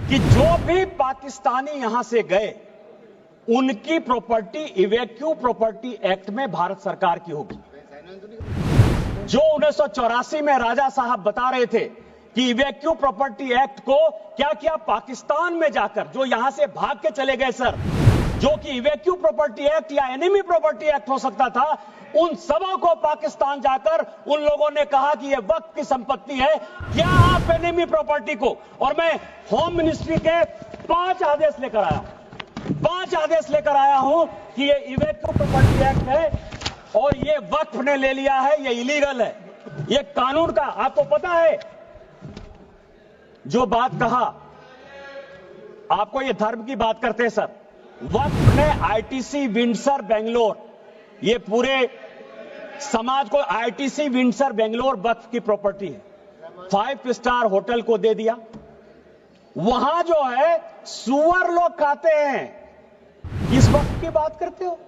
कि जो भी पाकिस्तानी यहां से गए उनकी प्रॉपर्टी इवैक्यू प्रॉपर्टी एक्ट में भारत सरकार की होगी। जो 1984 में राजा साहब बता रहे थे कि इवैक्यू प्रॉपर्टी एक्ट को क्या किया पाकिस्तान में जाकर, जो यहां से भाग के चले गए सर, जो कि इवैक्यू प्रॉपर्टी एक्ट या एनिमी प्रॉपर्टी एक्ट हो सकता था, उन सबों को पाकिस्तान जाकर उन लोगों ने कहा कि यह वक्त की संपत्ति है, क्या आप एनिमी प्रॉपर्टी को, और मैं होम मिनिस्ट्री के 5 आदेश लेकर आया हूं कि यह इवैक्यू प्रॉपर्टी एक्ट है और यह वक्फ ने ले लिया है, यह इलीगल है, यह कानून का। आपको पता है जो बात कहा, आपको यह धर्म की बात करते हैं सर, वक्फ ने आईटीसी विंडसर बेंगलोर, ये पूरे समाज को आईटीसी विंडसर बेंगलोर वक्फ की प्रॉपर्टी है, 5 स्टार होटल को दे दिया। वहां जो है सुअर लोग खाते हैं। किस वक्त की बात करते हो?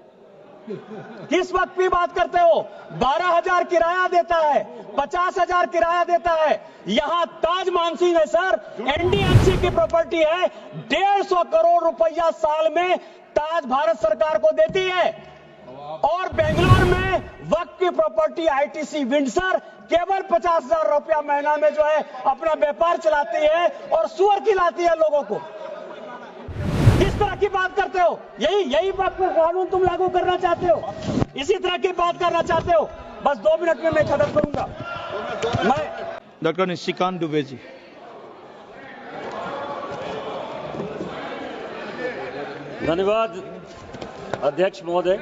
किस वक्त की बात करते हो? 12,000 किराया देता है, 50,000 किराया देता है। यहां ताज मानसिंह है सर, एनडीएमसी की प्रॉपर्टी है, 150 करोड़ रुपया साल में ताज भारत सरकार को देती है। और बेंगलोर में वक्त की प्रॉपर्टी आईटीसी विंडसर केवल 50,000 रुपया महीना में जो है अपना व्यापार चलाती है और सुअर खिलाती है लोगों को। किस तरह की बात करते हो? यही बात को कानून तुम लागू करना चाहते हो, इसी तरह की बात करना चाहते हो। बस 2 मिनट में मैं खत्म करूंगा। मैं डॉक्टर निशिकांत दुबे जी। धन्यवाद अध्यक्ष महोदय।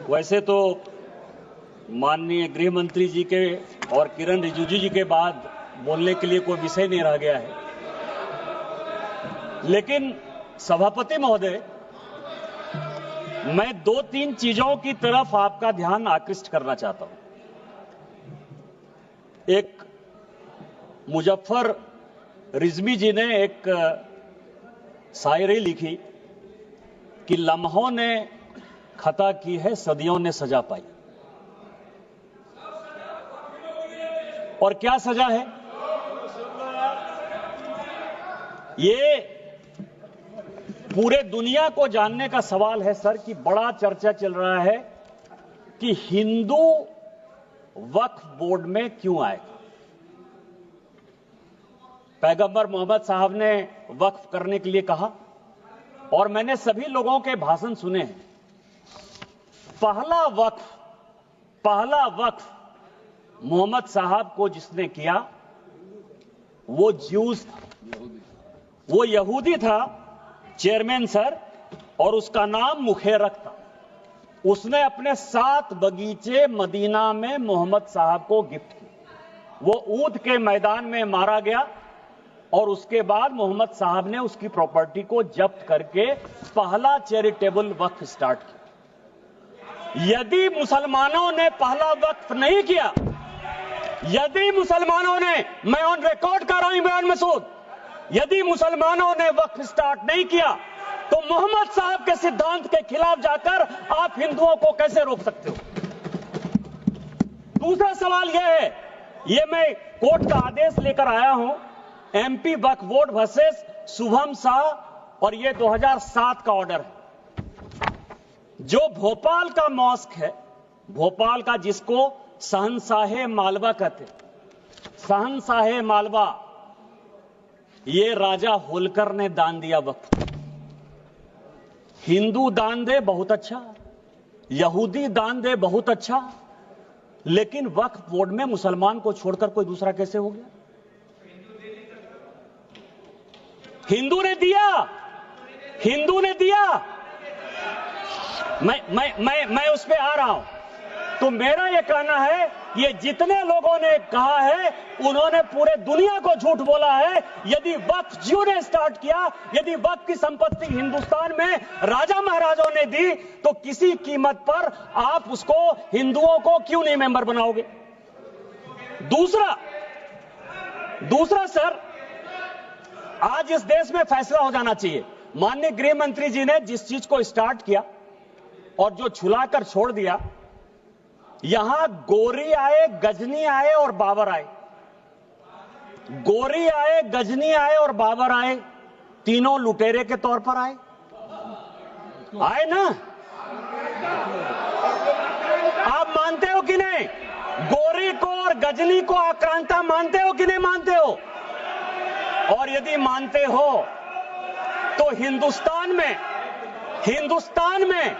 वैसे तो माननीय गृह मंत्री जी के और किरण रिजिजू जी के बाद बोलने के लिए कोई विषय नहीं रह गया है, लेकिन सभापति महोदय, मैं 2-3 चीजों की तरफ आपका ध्यान आकृष्ट करना चाहता हूं। एक मुजफ्फर रिजवी जी ने एक शायरी लिखी कि लम्हों ने खता की है, सदियों ने सजा पाई। और क्या सजा है? ये पूरे दुनिया को जानने का सवाल है सर कि बड़ा चर्चा चल रहा है कि हिंदू वक्फ बोर्ड में क्यों आएगा। पैगंबर मोहम्मद साहब ने वक्फ करने के लिए कहा और मैंने सभी लोगों के भाषण सुने हैं। पहला वक्फ मोहम्मद साहब को जिसने किया वो ज्यूज था, वो यहूदी था चेयरमैन सर, और उसका नाम मुखेरक था। उसने अपने 7 बगीचे मदीना में मोहम्मद साहब को गिफ्ट किए। वो ऊद के मैदान में मारा गया और उसके बाद मोहम्मद साहब ने उसकी प्रॉपर्टी को जब्त करके पहला चैरिटेबल वक्फ स्टार्ट किया। यदि मुसलमानों ने पहला वक्फ नहीं किया, यदि मुसलमानों ने, मैं ऑन रिकॉर्ड कर रहा हूं बयान मसूद, यदि मुसलमानों ने वक्फ स्टार्ट नहीं किया तो मोहम्मद साहब के सिद्धांत के खिलाफ जाकर आप हिंदुओं को कैसे रोक सकते हो? दूसरा सवाल यह है, यह मैं कोर्ट का आदेश लेकर आया हूं, एमपी वक्फ बोर्ड वर्सेस शुभम शाह, और यह 2007 का ऑर्डर है। जो भोपाल का मॉस्क है, भोपाल का, जिसको शहंशाहे मालवा कहते, शहंशाहे मालवा, ये राजा होलकर ने दान दिया वक्त। हिंदू दान दे बहुत अच्छा, यहूदी दान दे बहुत अच्छा, लेकिन वक्फ बोर्ड में मुसलमान को छोड़कर कोई दूसरा कैसे हो गया? हिंदू ने दिया, हिंदू ने दिया। मैं उस पे आ रहा हूं। तो मेरा यह कहना है, ये जितने लोगों ने कहा है उन्होंने पूरे दुनिया को झूठ बोला है। यदि वक्फ जियो ने स्टार्ट किया, यदि वक्फ की संपत्ति हिंदुस्तान में राजा महाराजाओं ने दी, तो किसी कीमत पर आप उसको, हिंदुओं को क्यों नहीं मेंबर बनाओगे? दूसरा सर, आज इस देश में फैसला हो जाना चाहिए। माननीय गृह मंत्री जी ने जिस चीज को स्टार्ट किया और जो छुलाकर छोड़ दिया, यहां गोरी आए, गजनी आए और बाबर आए, गोरी आए, गजनी आए और बाबर आए, तीनों लुटेरे के तौर पर आए ना? आप मानते हो कि नहीं? गोरी को और गजनी को आक्रांता मानते हो कि नहीं मानते हो? और यदि मानते हो तो हिंदुस्तान में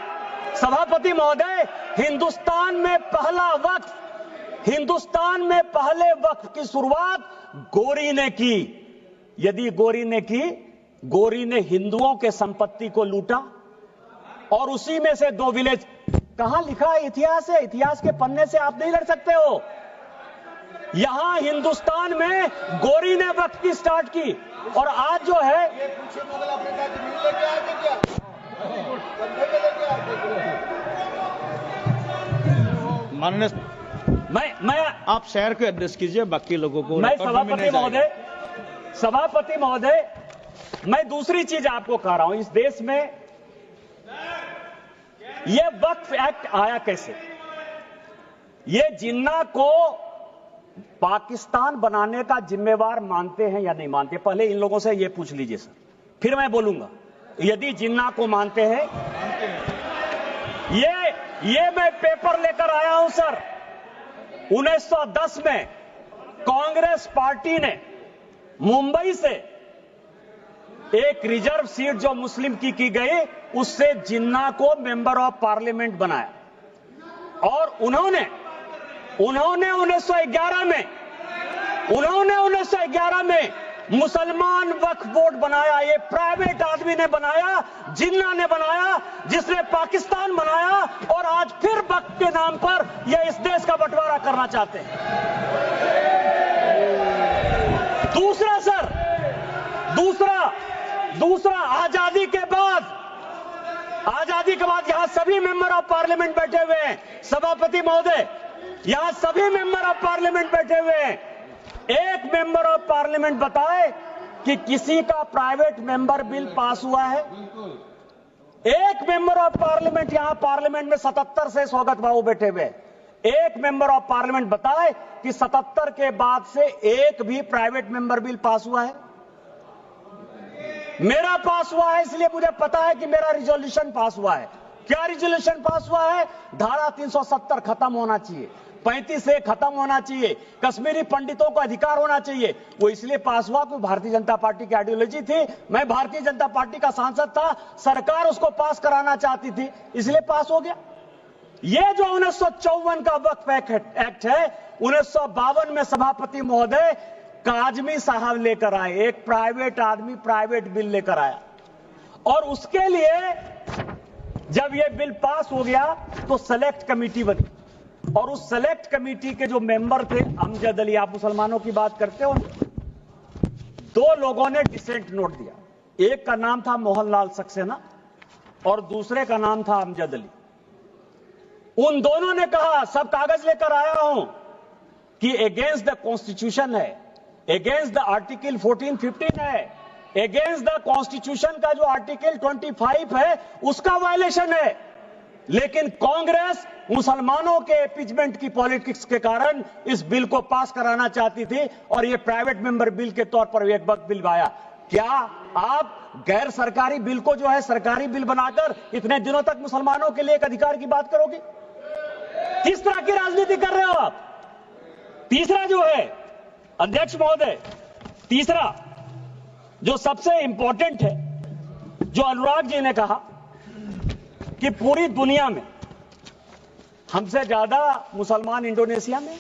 सभापति महोदय, हिंदुस्तान में पहले वक्फ की शुरुआत गोरी ने की। यदि गोरी ने की, गोरी ने हिंदुओं के संपत्ति को लूटा और उसी में से 2 विलेज। कहां लिखा है? इतिहास है, इतिहास के पन्ने से आप नहीं लड़ सकते हो। यहां हिंदुस्तान में गोरी ने वक्फ की स्टार्ट की और आज जो है माननीय, मैं आप शहर को एड्रेस कीजिए, बाकी लोगों को। मैं सभापति महोदय, मैं दूसरी चीज आपको कह रहा हूं। इस देश में यह वक्फ एक्ट आया कैसे? ये जिन्ना को पाकिस्तान बनाने का जिम्मेवार मानते हैं या नहीं मानते? पहले इन लोगों से ये पूछ लीजिए सर, फिर मैं बोलूंगा। यदि जिन्ना को मानते हैं, ये मैं पेपर लेकर आया हूं सर। 1910 में कांग्रेस पार्टी ने मुंबई से एक रिजर्व सीट जो मुस्लिम की गई, उससे जिन्ना को मेंबर ऑफ पार्लियामेंट बनाया और उन्होंने 1911 में मुसलमान वक्फ बोर्ड बनाया। ये प्राइवेट आदमी ने बनाया, जिन्ना ने बनाया, जिसने पाकिस्तान बनाया और आज फिर वक्फ के नाम पर ये इस देश का बंटवारा करना चाहते हैं। दूसरा आजादी के बाद यहां सभी मेंबर ऑफ पार्लियामेंट बैठे हुए हैं। सभापति महोदय, यहां सभी मेंबर ऑफ पार्लियामेंट बैठे हुए हैं। एक मेंबर ऑफ पार्लियामेंट बताए कि किसी का प्राइवेट मेंबर बिल पास हुआ है? एक मेंबर ऑफ पार्लियामेंट, यहां पार्लियामेंट में 77 से स्वागत बाबू बैठे हुए, एक मेंबर ऑफ पार्लियामेंट बताए कि 77 के बाद से एक भी प्राइवेट मेंबर बिल पास हुआ है? मेरा पास हुआ है, इसलिए मुझे पता है कि मेरा रिजोल्यूशन पास हुआ है। क्या रिजोल्यूशन पास हुआ है? धारा 370 खत्म होना चाहिए, 35A खत्म होना चाहिए, कश्मीरी पंडितों को अधिकार होना चाहिए। वो इसलिए पास हुआ कि भारतीय जनता पार्टी की आइडियोलॉजी थी। मैं भारतीय जनता पार्टी का सांसद था, सरकार उसको पास कराना चाहती थी, इसलिए पास हो गया। ये जो 1954 का वक्फ एक्ट है, 1952 में सभापति महोदय काजमी साहब लेकर आए। एक प्राइवेट आदमी प्राइवेट बिल लेकर आया और उसके लिए जब यह बिल पास हो गया तो सेलेक्ट कमेटी बनी और उस सेलेक्ट कमेटी के जो मेंबर थे, अमजद अली, आप मुसलमानों की बात करते हो, 2 लोगों ने डिसेंट नोट दिया। एक का नाम था मोहनलाल सक्सेना और दूसरे का नाम था अमजद अली। उन दोनों ने कहा, सब कागज लेकर आया हूं, कि अगेंस्ट द कॉन्स्टिट्यूशन है, अगेंस्ट द आर्टिकल 14-15 है, अगेंस्ट द कॉन्स्टिट्यूशन का जो आर्टिकल 25 है उसका वायलेशन है। लेकिन कांग्रेस मुसलमानों के एपीजमेंट की पॉलिटिक्स के कारण इस बिल को पास कराना चाहती थी और यह प्राइवेट मेंबर बिल के तौर पर एक वक्त बिल आया। क्या आप गैर सरकारी बिल को जो है सरकारी बिल बनाकर इतने दिनों तक मुसलमानों के लिए एक अधिकार की बात करोगे? किस तरह की राजनीति कर रहे हो आप? तीसरा जो है अध्यक्ष महोदय, तीसरा जो सबसे इंपॉर्टेंट है, जो अनुराग जी ने कहा कि पूरी दुनिया में हमसे ज्यादा मुसलमान इंडोनेशिया में,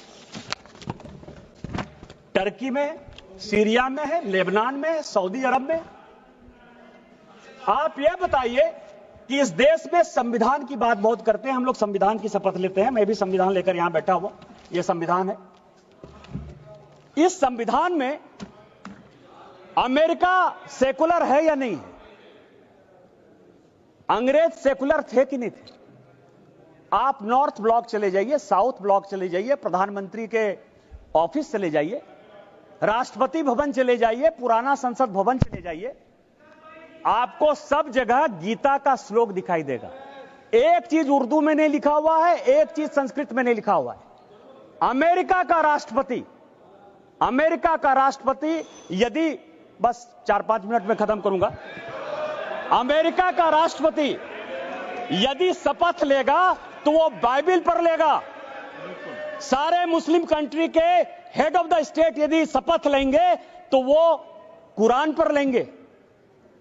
टर्की में, सीरिया में है, लेबनान में है, सऊदी अरब में। आप यह बताइए कि इस देश में संविधान की बात बहुत करते हैं, हम लोग संविधान की शपथ लेते हैं, मैं भी संविधान लेकर यहां बैठा हुआ, यह संविधान है। इस संविधान में अमेरिका सेकुलर है या नहीं है? अंग्रेज सेकुलर थे कि नहीं थे? आप नॉर्थ ब्लॉक चले जाइए, साउथ ब्लॉक चले जाइए, प्रधानमंत्री के ऑफिस चले जाइए, राष्ट्रपति भवन चले जाइए, पुराना संसद भवन चले जाइए, आपको सब जगह गीता का श्लोक दिखाई देगा। एक चीज उर्दू में नहीं लिखा हुआ है, एक चीज संस्कृत में नहीं लिखा हुआ है। अमेरिका का राष्ट्रपति अमेरिका का राष्ट्रपति यदि, बस 4-5 मिनट में खत्म करूंगा, अमेरिका का राष्ट्रपति यदि शपथ लेगा तो वो बाइबिल पर लेगा। सारे मुस्लिम कंट्री के हेड ऑफ द स्टेट यदि शपथ लेंगे तो वो कुरान पर लेंगे।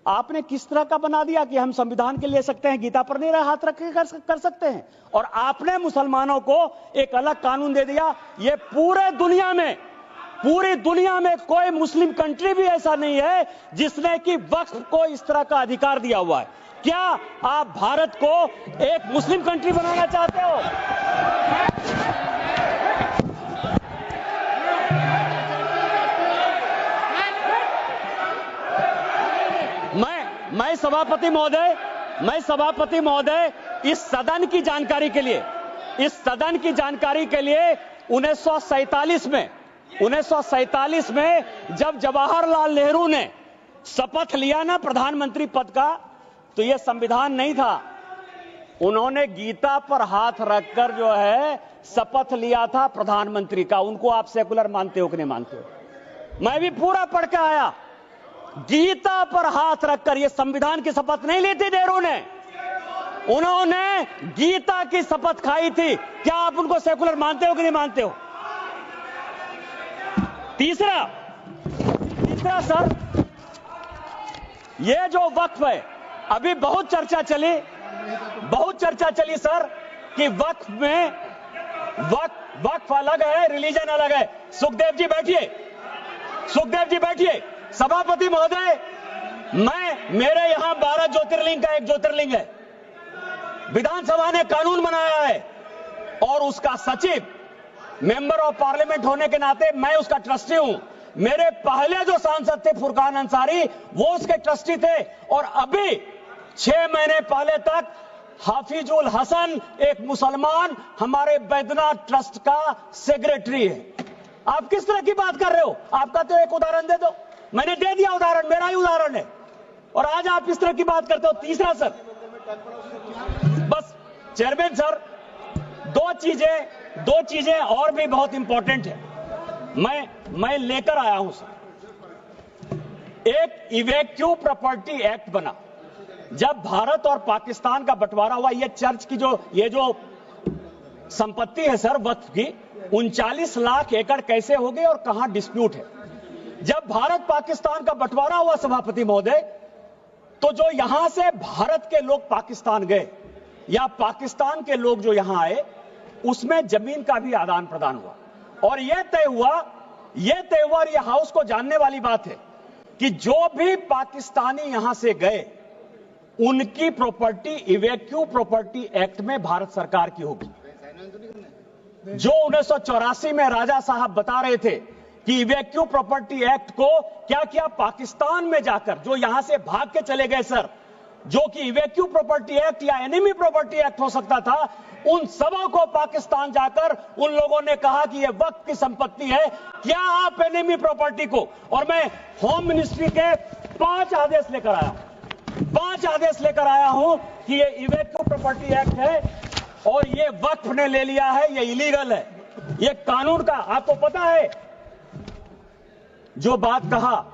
आपने किस तरह का बना दिया कि हम संविधान के ले सकते हैं, गीता पर नहीं हाथ रख के कर सकते हैं। और आपने मुसलमानों को एक अलग कानून दे दिया। ये पूरी दुनिया में कोई मुस्लिम कंट्री भी ऐसा नहीं है जिसने कि वक्फ को इस तरह का अधिकार दिया हुआ है। क्या आप भारत को एक मुस्लिम कंट्री बनाना चाहते हो? मैं सभापति महोदय इस सदन की जानकारी के लिए 1947 में जब जवाहरलाल नेहरू ने शपथ लिया ना प्रधानमंत्री पद का, तो यह संविधान नहीं था। उन्होंने गीता पर हाथ रखकर जो है शपथ लिया था प्रधानमंत्री का। उनको आप सेकुलर मानते हो कि नहीं मानते हो? मैं भी पूरा पढ़ के आया। गीता पर हाथ रखकर, यह संविधान की शपथ नहीं ली थी नेहरू ने, उन्होंने गीता की शपथ खाई थी। क्या आप उनको सेकुलर मानते हो कि नहीं मानते हो? तीसरा सर, यह जो वक्फ है, अभी बहुत चर्चा चली सर कि वक्फ में वक्फ अलग है, रिलीजन अलग है। सुखदेव जी बैठिए। सभापति महोदय, मेरे यहां 12 ज्योतिर्लिंग का एक ज्योतिर्लिंग है। विधानसभा ने कानून बनाया है और उसका सचिव, मेंबर ऑफ पार्लियामेंट होने के नाते मैं उसका ट्रस्टी हूं। मेरे पहले जो सांसद थे फुरकान अंसारी, वो उसके ट्रस्टी थे। और अभी 6 महीने पहले तक हाफिजुल हसन, एक मुसलमान, हमारे बैद्यनाथ ट्रस्ट का सेक्रेटरी है। आप किस तरह की बात कर रहे हो? आपका तो एक उदाहरण दे दो। मैंने दे दिया उदाहरण, मेरा ही उदाहरण है, और आज आप इस तरह की बात करते हो। तीसरा सर, बस चेयरमैन सर, दो चीजें और भी बहुत इंपॉर्टेंट है, मैं लेकर आया हूं सर। एक इवैक्यू प्रॉपर्टी एक्ट बना। जब भारत और पाकिस्तान का बंटवारा हुआ, ये चर्च की ये जो संपत्ति है सर वक्फ की, 39 लाख एकड़ कैसे हो गई और कहां डिस्प्यूट है। जब भारत पाकिस्तान का बंटवारा हुआ सभापति महोदय, तो जो यहां से भारत के लोग पाकिस्तान गए या पाकिस्तान के लोग जो यहां आए, उसमें जमीन का भी आदान प्रदान हुआ। और यह तय हुआ, ये हाउस को जानने वाली बात है कि जो भी पाकिस्तानी यहां से गए, उनकी प्रॉपर्टी इवैक्यू प्रॉपर्टी एक्ट में भारत सरकार की होगी। जो 1984 में राजा साहब बता रहे थे कि इवैक्यू प्रॉपर्टी एक्ट को क्या किया, पाकिस्तान में जाकर जो यहां से भाग के चले गए सर, जो कि इवैक्यू प्रॉपर्टी एक्ट या एनिमी प्रॉपर्टी एक्ट हो सकता था, उन सबों को पाकिस्तान जाकर उन लोगों ने कहा कि यह वक्त की संपत्ति है, क्या आप एनिमी प्रॉपर्टी को, और मैं होम मिनिस्ट्री के 5 आदेश लेकर आया हूं कि यह इवैक्यू प्रॉपर्टी एक्ट है और यह वक्फ ने ले लिया है, यह इलीगल है। यह कानून का, आपको पता है जो बात कहा,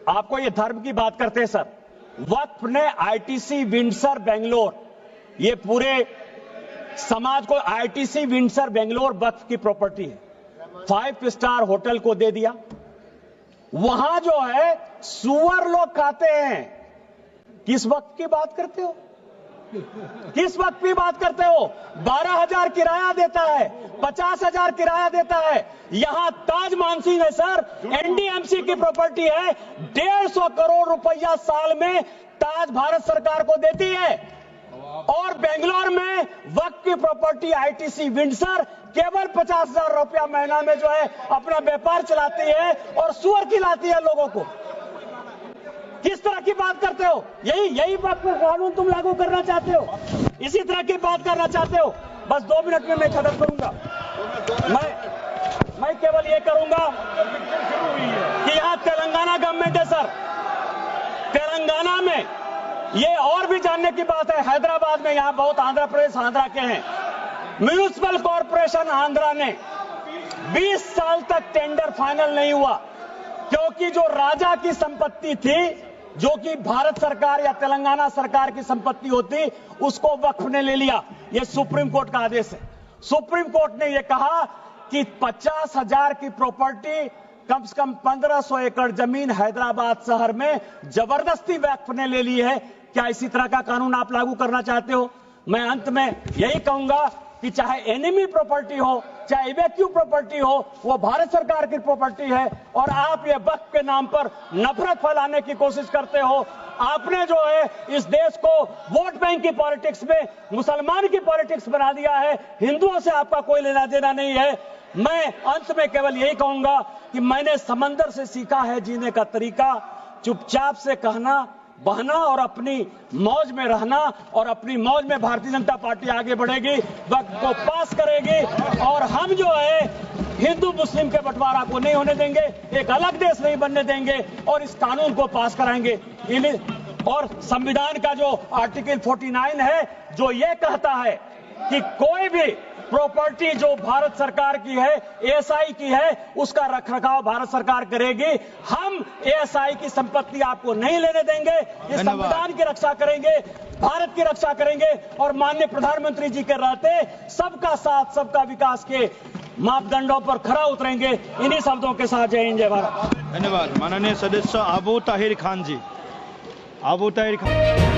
आपको यह धर्म की बात करते हैं सर। वक्फ ने आईटीसी विंडसर बेंगलोर, ये पूरे समाज को आईटीसी विंडसर बेंगलोर वक्फ की प्रॉपर्टी है, 5 स्टार होटल को दे दिया। वहां जो है सुअर लोग खाते हैं। किस वक्त की बात करते हो? 12,000 किराया देता है, 50,000 किराया देता है। यहां ताज मानसिंह है सर, एनडीएमसी की प्रॉपर्टी है, 150 करोड़ रुपया साल में ताज भारत सरकार को देती है। और बेंगलोर में वक्फ की प्रॉपर्टी आईटीसी विंडसर केवल 50,000 रुपया महीना में जो है अपना व्यापार चलाती है और सुअर खिलाती है लोगों को। किस तरह की बात करते हो? यही वक्फ कानून तुम लागू करना चाहते हो? इसी तरह की बात करना चाहते हो? बस 2 मिनट में मैं खत्म करूंगा। मैं केवल ये करूंगा कि यहां तेलंगाना गवर्नमेंट है सर, तेलंगाना में ये और भी जानने की बात है, हैदराबाद में यहां बहुत आंध्र प्रदेश आंध्रा के हैं, म्युनिसिपल कॉर्पोरेशन आंध्रा ने 20 साल तक टेंडर फाइनल नहीं हुआ, क्योंकि जो राजा की संपत्ति थी, जो कि भारत सरकार या तेलंगाना सरकार की संपत्ति होती, उसको वक्फ ने ले लिया। यह सुप्रीम कोर्ट का आदेश है। सुप्रीम कोर्ट ने यह कहा कि 50,000 की प्रॉपर्टी, कम से कम 1500 एकड़ जमीन हैदराबाद शहर में जबरदस्ती वक्फ ने ले ली है। क्या इसी तरह का कानून आप लागू करना चाहते हो? मैं अंत में यही कहूंगा कि चाहे एनिमी प्रॉपर्टी हो, चाहे इवैक्यू प्रॉपर्टी हो, वो भारत सरकार की प्रॉपर्टी है और आप ये वक्फ के नाम पर नफरत फैलाने की कोशिश करते हो। आपने जो है इस देश को वोट बैंक की पॉलिटिक्स में, मुसलमान की पॉलिटिक्स बना दिया है। हिंदुओं से आपका कोई लेना देना नहीं है। मैं अंत में केवल यही कहूंगा कि मैंने समंदर से सीखा है जीने का तरीका, चुपचाप से कहना, बहना और अपनी मौज में रहना, और अपनी मौज में भारतीय जनता पार्टी आगे बढ़ेगी, वक्त को पास करेगी, और हम जो है हिंदू मुस्लिम के बंटवारा को नहीं होने देंगे, एक अलग देश नहीं बनने देंगे और इस कानून को पास कराएंगे। और संविधान का जो आर्टिकल 49 है, जो ये कहता है कि कोई भी प्रॉपर्टी जो भारत सरकार की है, एएसआई की है, उसका रखरखाव भारत सरकार करेगी। हम एएसआई की संपत्ति आपको नहीं लेने देंगे। इस संविधान की रक्षा करेंगे, भारत की रक्षा करेंगे, और माननीय प्रधानमंत्री जी के रहते सबका साथ, सबका विकास के मापदंडों पर खरा उतरेंगे। इन्हीं शब्दों के साथ जय हिंद, जय भारत। धन्यवाद। माननीय सदस्य आबू ताहिर खान जी। आबू ताहिर खान।